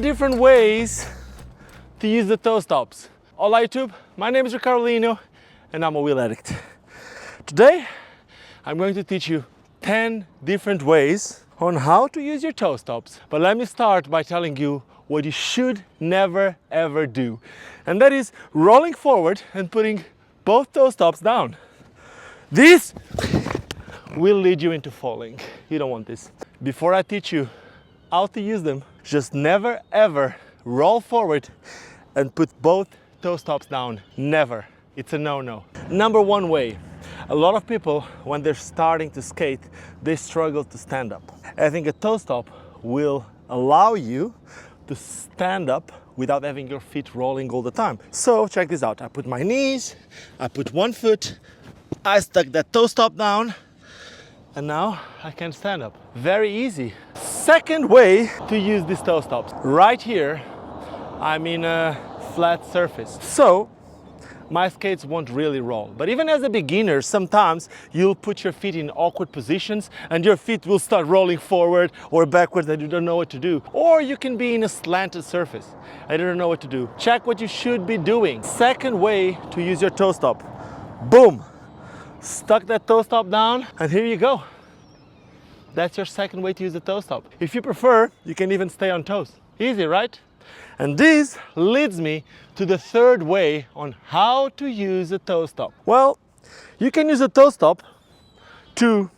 different ways to use the toe stops. Hola YouTube, my name is Ricardo Lino and I'm a wheel addict. Today I'm going to teach you 10 different ways on how to use your toe stops. But let me start by telling you what you should never ever do. And that is rolling forward and putting both toe stops down. This will lead you into falling. You don't want this. Before I teach you how to use them, just never ever roll forward and put both toe stops down. Never. It's a no-no. Number one way. A lot of people, when they're starting to skate, they struggle to stand up. I think a toe stop will allow you to stand up without having your feet rolling all the time. So check this out. I put my knees, I put one foot, I stuck that toe stop down, and now I can stand up. Very easy. Second way to use these toe stops. Right here, I'm in a flat surface. So my skates won't really roll. But even as a beginner, sometimes you'll put your feet in awkward positions and your feet will start rolling forward or backwards and you don't know what to do. Or you can be in a slanted surface and you don't know what to do. Check what you should be doing. Second way to use your toe stop. Boom! Stuck that toe stop down and here you go. That's your second way to use the toe stop. If you prefer, you can even stay on toes. Easy, right? And this leads me to the third way on how to use a toe stop. Well, you can use a toe stop to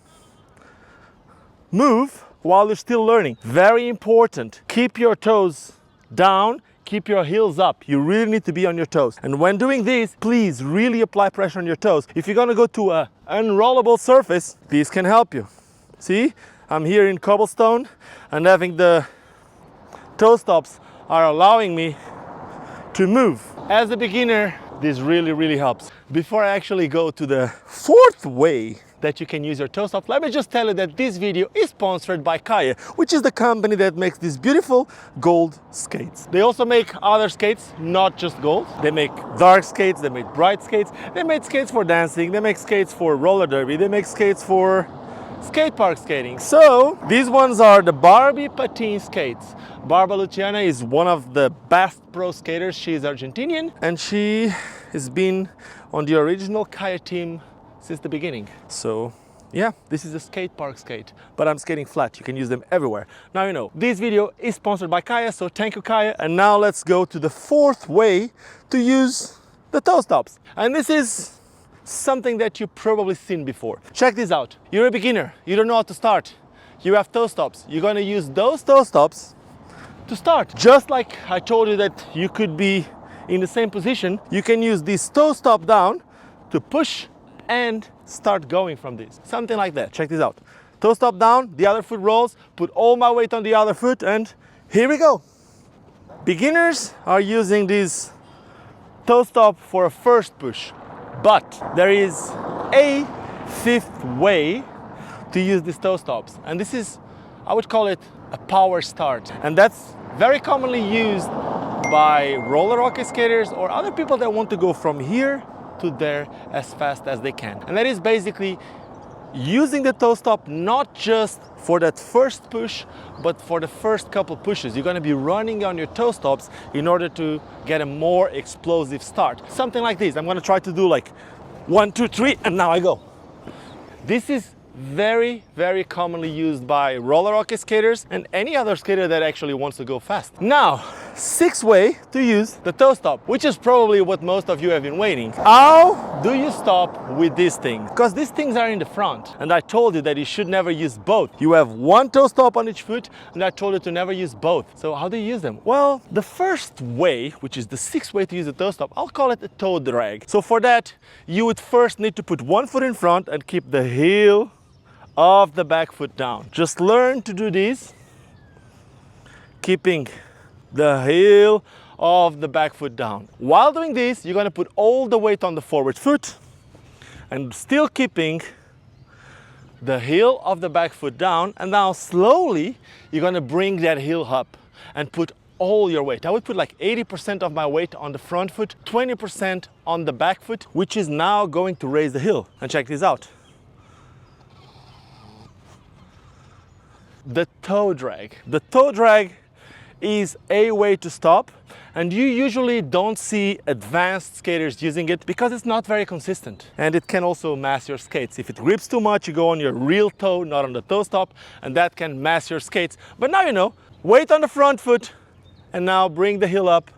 move while you're still learning. Very important. Keep your toes down, keep your heels up. You really need to be on your toes. And when doing this, please really apply pressure on your toes. If you're gonna go to an unrollable surface, this can help you. See, I'm here in cobblestone and having the toe stops are allowing me to move. As a beginner, this really helps. Before I actually go to the fourth way that you can use your toe stops, let me just tell you that this video is sponsored by Kaya, which is the company that makes these beautiful gold skates. They also make other skates, not just gold. They make dark skates, they make bright skates, they make skates for dancing, they make skates for roller derby, they make skates for skate park skating. So these ones are the Barbie Patron skates. Barbara Luciana is one of the best pro skaters. She is Argentinian and she has been on the original Kaya team since the beginning. So yeah, this is a skate park skate, but I'm skating flat. You can use them everywhere. Now you know, this video is sponsored by Kaya, so thank you Kaya. And now let's go to the fourth way to use the toe stops. And this is something that you've probably seen before. Check this out. You're a beginner, you don't know how to start. You have toe stops. You're gonna use those toe stops to start. Just like I told you that you could be in the same position, you can use this toe stop down to push and start going from this. Something like that. Check this out. Toe stop down, the other foot rolls, put all my weight on the other foot, and here we go. Beginners are using this toe stop for a first push. But there is a fifth way to use these toe stops. And this is, I would call it a power start. And that's very commonly used by roller hockey skaters or other people that want to go from here to there as fast as they can. And that is basically using the toe stop not just for that first push, but for the first couple pushes. You're gonna be running on your toe stops in order to get a more explosive start. Something like this. I'm gonna try to do like 1, 2, 3, and now I go. This is very commonly used by roller hockey skaters and any other skater that actually wants to go fast. Now, sixth way to use the toe stop, which is probably what most of you have been waiting. How do you stop with this thing? Because these things are in the front and I told you that you should never use both. You have one toe stop on each foot and I told you to never use both. So how do you use them? Well, the first way, which is the sixth way to use the toe stop, I'll call it a toe drag. So for that, you would first need to put one foot in front and keep the heel of the back foot down. Just learn to do this, keeping the heel of the back foot down. While doing this, you're gonna put all the weight on the forward foot and still keeping the heel of the back foot down. And now slowly, you're gonna bring that heel up and put all your weight. I would put like 80% of my weight on the front foot, 20% on the back foot, which is now going to raise the heel. And check this out. The toe drag. The toe drag is a way to stop, and you usually don't see advanced skaters using it because it's not very consistent, and it can also mass your skates. If it grips too much, you go on your real toe, not on the toe stop, and that can mass your skates. But now you know, weight on the front foot, and now bring the heel up,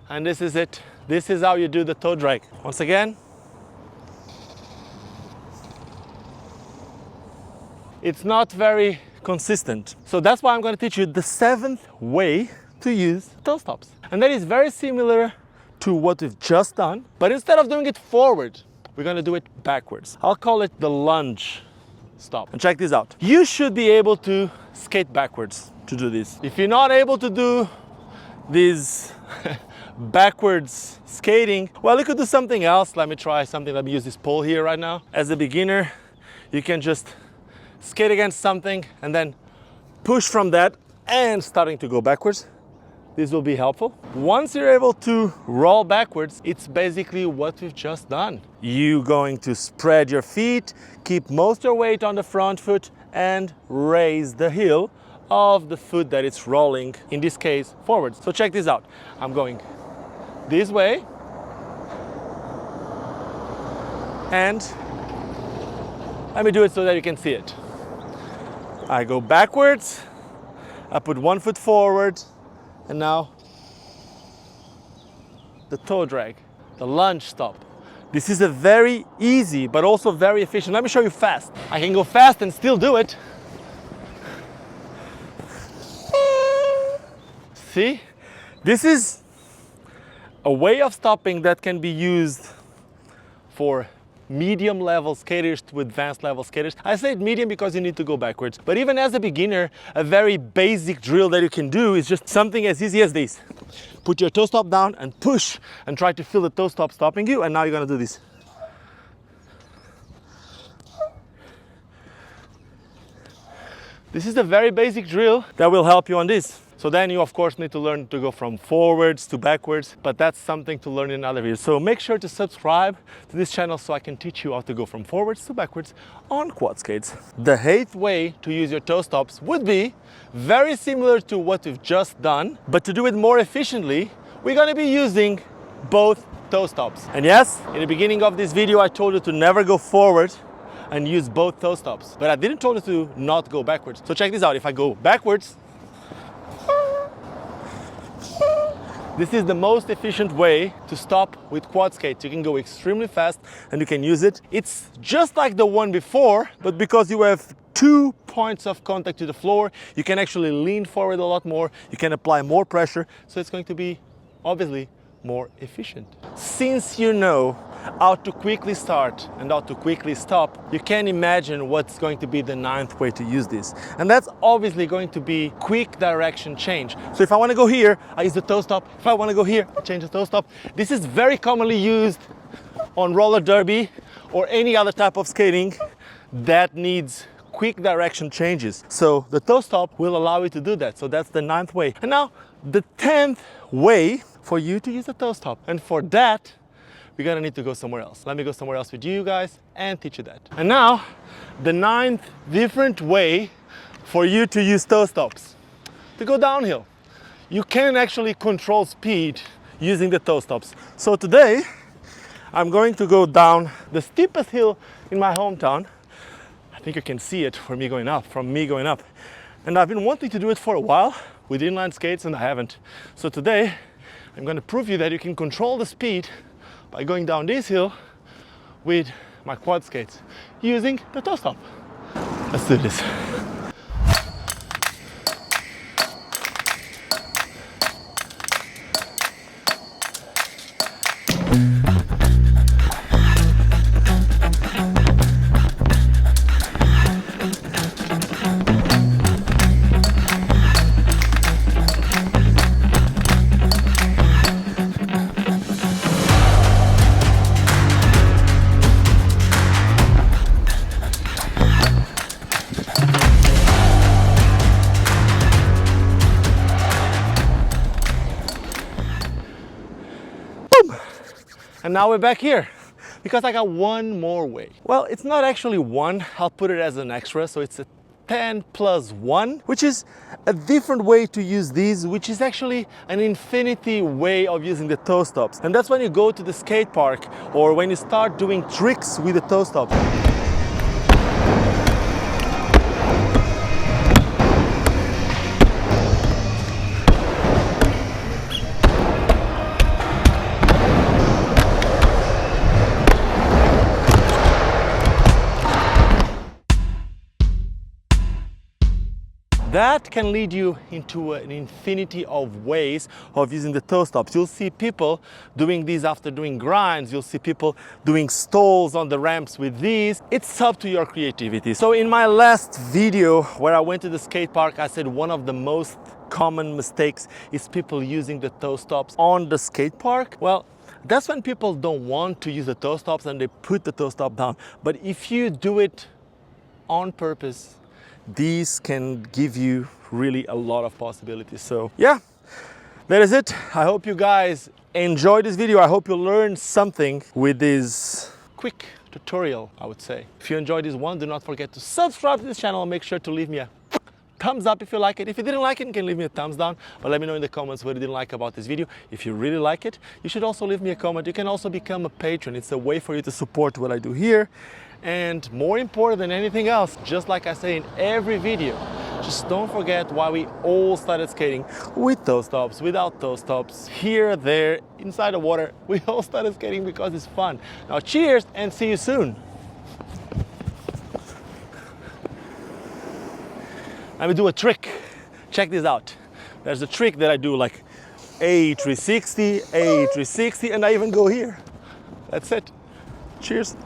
and this is it. This is how you do the toe drag. Once again, it's not very consistent. So that's why I'm going to teach you the 7th way to use toe stops. And that is very similar to what we've just done, but instead of doing it forward, we're going to do it backwards. I'll call it the lunge stop. And check this out. You should be able to skate backwards to do this. If you're not able to do this backwards skating, well, you could do something else. Let me try something. Let me use this pole here right now. As a beginner, you can just skate against something and then push from that and starting to go backwards. This will be helpful. Once you're able to roll backwards, it's basically what we've just done. You're going to spread your feet, keep most of your weight on the front foot, and raise the heel of the foot that it's rolling, in this case, forwards. So check this out. I'm going this way, and let me do it so that you can see it. I go backwards, I put one foot forward, and now the toe drag, the lunge stop. This is a very easy but also very efficient. Let me show you fast. I can go fast and still do it. See? This is a way of stopping that can be used for medium level skaters to advanced level skaters. I say medium because you need to go backwards. But even as a beginner, a very basic drill that you can do is just something as easy as this. Put your toe stop down and push and try to feel the toe stop stopping you. And now you're gonna do this. This is a very basic drill that will help you on this. So then you of course need to learn to go from forwards to backwards, but that's something to learn in other videos. So make sure to subscribe to this channel so I can teach you how to go from forwards to backwards on quad skates. The 8th way to use your toe stops would be very similar to what we've just done, but to do it more efficiently, we're going to be using both toe stops. And yes, in the beginning of this video, I told you to never go forward and use both toe stops, but I didn't tell you to not go backwards. So check this out. If I go backwards, this is the most efficient way to stop with quad skates. You can go extremely fast and you can use it. It's just like the one before, but because you have 2 points of contact to the floor, you can actually lean forward a lot more. You can apply more pressure. So it's going to be obviously more efficient. Since you know how to quickly start and how to quickly stop, you can imagine what's going to be the 9th way to use this. And that's obviously going to be quick direction change. So if I want to go here, I use the toe stop. If I want to go here, I change the toe stop. This is very commonly used on roller derby or any other type of skating that needs quick direction changes. So the toe stop will allow you to do that. So that's the 9th way. And now the 10th way for you to use the toe stop. And for that, we're gonna need to go somewhere else. Let me go somewhere else with you guys and teach you that. And now, the 9th different way for you to use toe stops. To go downhill. You can actually control speed using the toe stops. So today, I'm going to go down the steepest hill in my hometown. I think you can see it from me going up. And I've been wanting to do it for a while with inline skates and I haven't. So today, I'm going to prove you that you can control the speed by going down this hill with my quad skates using the toe stop. Let's do this. And now we're back here because I got one more way. Well, it's not actually one, I'll put it as an extra, so it's a 10+1, which is a different way to use these, which is actually an infinity way of using the toe stops. And that's when you go to the skate park or when you start doing tricks with the toe stops. That can lead you into an infinity of ways of using the toe stops. You'll see people doing these after doing grinds. You'll see people doing stalls on the ramps with these. It's up to your creativity. So in my last video where I went to the skate park, I said one of the most common mistakes is people using the toe stops on the skate park. Well, that's when people don't want to use the toe stops and they put the toe stop down. But if you do it on purpose, these can give you really a lot of possibilities. So yeah, that is it. I hope you guys enjoyed this video. I hope you learned something with this quick tutorial, I would say. If you enjoyed this one, do not forget to subscribe to this channel and make sure to leave me a thumbs up if you like it. If you didn't like it, you can leave me a thumbs down, but let me know in the comments what you didn't like about this video. If you really like it, you should also leave me a comment. You can also become a patron. It's a way for you to support what I do here. And more important than anything else, just like I say in every video, just don't forget why we all started skating with toe stops, without toe stops, here, there, inside the water. We all started skating because it's fun. Now cheers and see you soon. Let me do a trick. Check this out. There's a trick that I do, like a 360, and I even go here. That's it. Cheers.